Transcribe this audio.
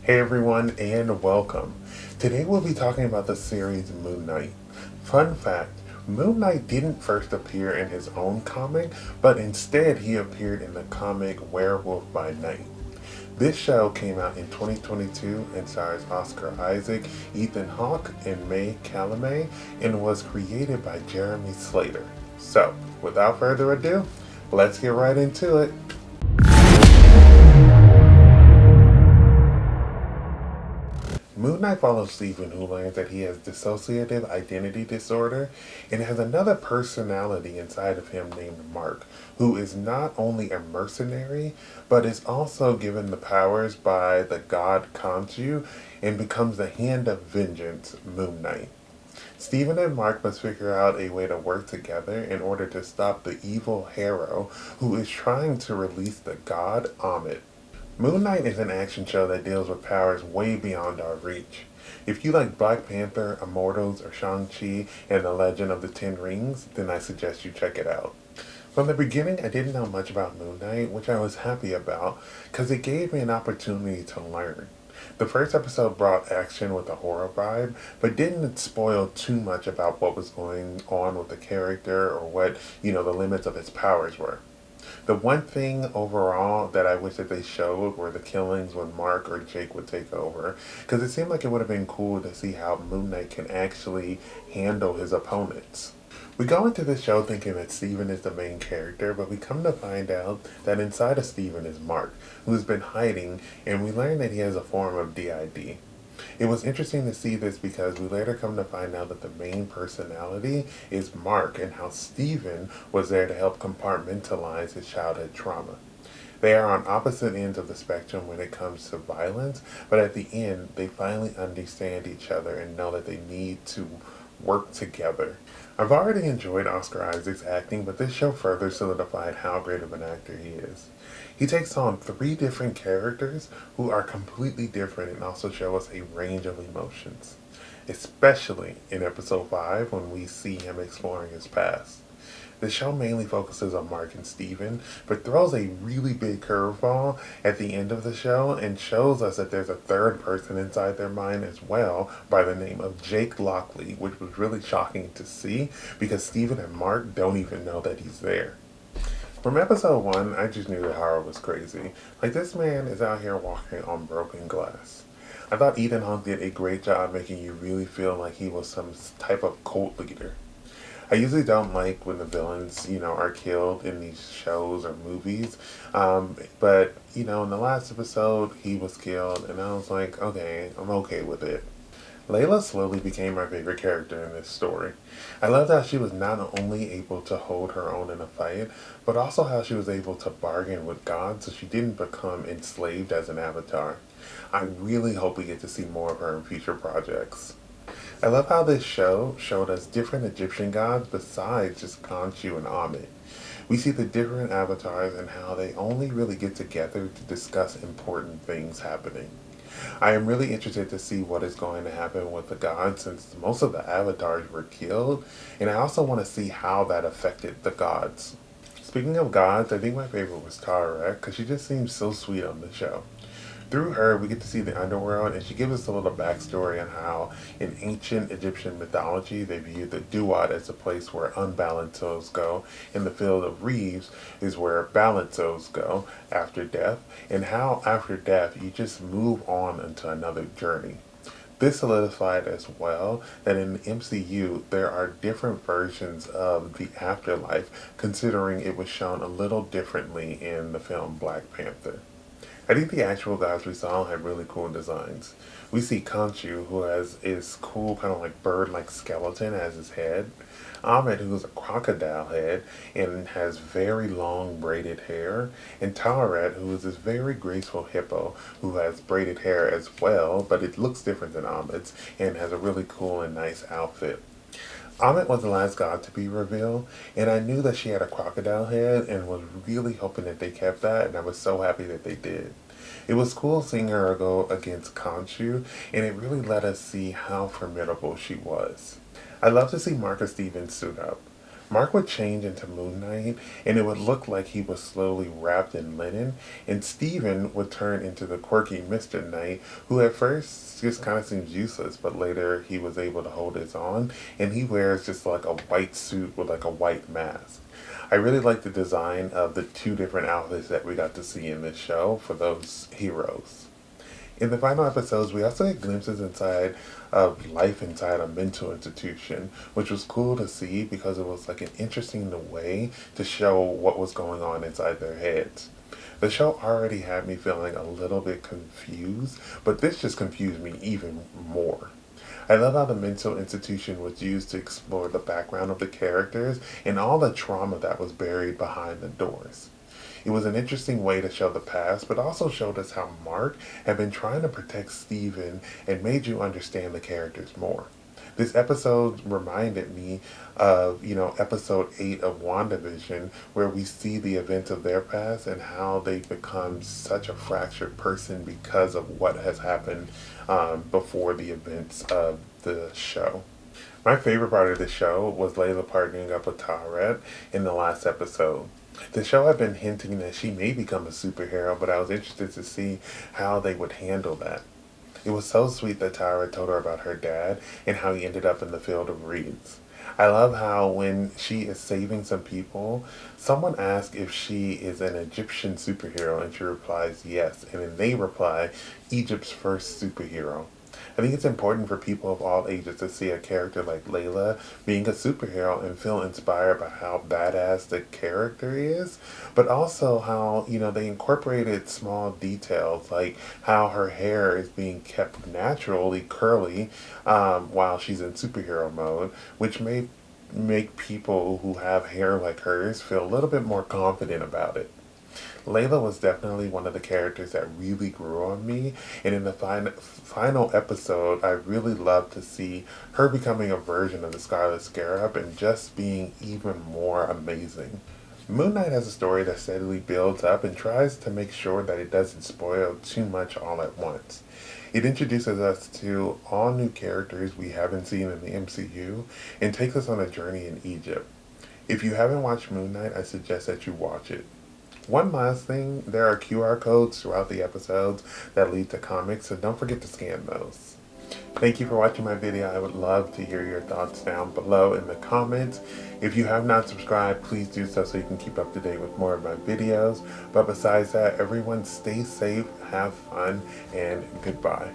Hey everyone, and welcome. Today we'll be talking about the series Moon Knight. Fun fact, Moon Knight didn't first appear in his own comic, but instead he appeared in the comic Werewolf by Night. This show came out in 2022 and stars Oscar Isaac, Ethan Hawke, and Calamaye, and was created by Jeremy Slater. So, without further ado, let's get right into it. Moon Knight follows Stephen, who learns that he has dissociative identity disorder and has another personality inside of him named Mark, who is not only a mercenary, but is also given the powers by the god Khonshu and becomes the Hand of Vengeance, Moon Knight. Stephen and Mark must figure out a way to work together in order to stop the evil Harrow, who is trying to release the god Amit. Moon Knight is an action show that deals with powers way beyond our reach. If you like Black Panther, Immortals, or Shang-Chi and the Legend of the Ten Rings, then I suggest you check it out. From the beginning, I didn't know much about Moon Knight, which I was happy about, because it gave me an opportunity to learn. The first episode brought action with a horror vibe, but didn't spoil too much about what was going on with the character or what, the limits of his powers were. The one thing overall that I wish that they showed were the killings when Mark or Jake would take over, because it seemed like it would have been cool to see how Moon Knight can actually handle his opponents. We go into the show thinking that Steven is the main character, but we come to find out that inside of Steven is Mark, who's been hiding, and we learn that he has a form of DID. It was interesting to see this because we later come to find out that the main personality is Mark and how Steven was there to help compartmentalize his childhood trauma. They are on opposite ends of the spectrum when it comes to violence, but at the end, they finally understand each other and know that they need to work together. I've already enjoyed Oscar Isaac's acting, but this show further solidified how great of an actor he is. He takes on three different characters who are completely different and also show us a range of emotions, especially in episode 5 when we see him exploring his past. The show mainly focuses on Mark and Steven, but throws a really big curveball at the end of the show and shows us that there's a third person inside their mind as well by the name of Jake Lockley, which was really shocking to see because Steven and Mark don't even know that he's there. From episode 1, I just knew that Hara was crazy. Like, this man is out here walking on broken glass. I thought Ethan Hawke did a great job making you really feel like he was some type of cult leader. I usually don't like when the villains, are killed in these shows or movies. But, in the last episode, he was killed, and I was like, okay, I'm okay with it. Layla slowly became my favorite character in this story. I loved how she was not only able to hold her own in a fight, but also how she was able to bargain with God so she didn't become enslaved as an avatar. I really hope we get to see more of her in future projects. I love how this show showed us different Egyptian gods besides just Khonshu and Amit. We see the different avatars and how they only really get together to discuss important things happening. I am really interested to see what is going to happen with the gods since most of the avatars were killed, and I also want to see how that affected the gods. Speaking of gods, I think my favorite was Tara because she just seems so sweet on the show. Through her, we get to see the underworld, and she gives us a little backstory on how, in ancient Egyptian mythology, they viewed the duat as a place where unbalanced souls go, and the field of reeds is where balanced souls go after death, and how after death you just move on into another journey. This solidified as well that in the MCU there are different versions of the afterlife, considering it was shown a little differently in the film Black Panther. I think the actual gods we saw had really cool designs. We see Khonshu, who has his cool kind of like bird-like skeleton as his head. Ahmed, who's a crocodile head and has very long braided hair. And Taweret, who is this very graceful hippo who has braided hair as well, but it looks different than Ahmed's and has a really cool and nice outfit. Amit was the last god to be revealed, and I knew that she had a crocodile head and was really hoping that they kept that, and I was so happy that they did. It was cool seeing her go against Khonshu, and it really let us see how formidable she was. I love to see Marcus Stevens suit up. Mark would change into Moon Knight, and it would look like he was slowly wrapped in linen, and Steven would turn into the quirky Mr. Knight, who at first just kind of seems useless, but later he was able to hold his own, and he wears just like a white suit with like a white mask. I really like the design of the two different outfits that we got to see in this show for those heroes. In the final episodes, we also get glimpses inside of life inside a mental institution, which was cool to see because it was like an interesting way to show what was going on inside their heads. The show already had me feeling a little bit confused, but this just confused me even more. I love how the mental institution was used to explore the background of the characters and all the trauma that was buried behind the doors. It was an interesting way to show the past, but also showed us how Mark had been trying to protect Steven and made you understand the characters more. This episode reminded me of, episode 8 of WandaVision, where we see the events of their past and how they've become such a fractured person because of what has happened before the events of the show. My favorite part of the show was Layla partnering up with Tara in the last episode. The show had been hinting that she may become a superhero, but I was interested to see how they would handle that. It was so sweet that Tyra told her about her dad and how he ended up in the field of reeds. I love how when she is saving some people, someone asks if she is an Egyptian superhero and she replies yes, and then they reply, Egypt's first superhero. I think it's important for people of all ages to see a character like Layla being a superhero and feel inspired by how badass the character is, but also how, they incorporated small details like how her hair is being kept naturally curly while she's in superhero mode, which may make people who have hair like hers feel a little bit more confident about it. Layla was definitely one of the characters that really grew on me, and in the final episode, I really loved to see her becoming a version of the Scarlet Scarab and just being even more amazing. Moon Knight has a story that steadily builds up and tries to make sure that it doesn't spoil too much all at once. It introduces us to all new characters we haven't seen in the MCU and takes us on a journey in Egypt. If you haven't watched Moon Knight, I suggest that you watch it. One last thing, there are QR codes throughout the episodes that lead to comics, so don't forget to scan those. Thank you for watching my video. I would love to hear your thoughts down below in the comments. If you have not subscribed, please do so you can keep up to date with more of my videos. But besides that, everyone stay safe, have fun, and goodbye.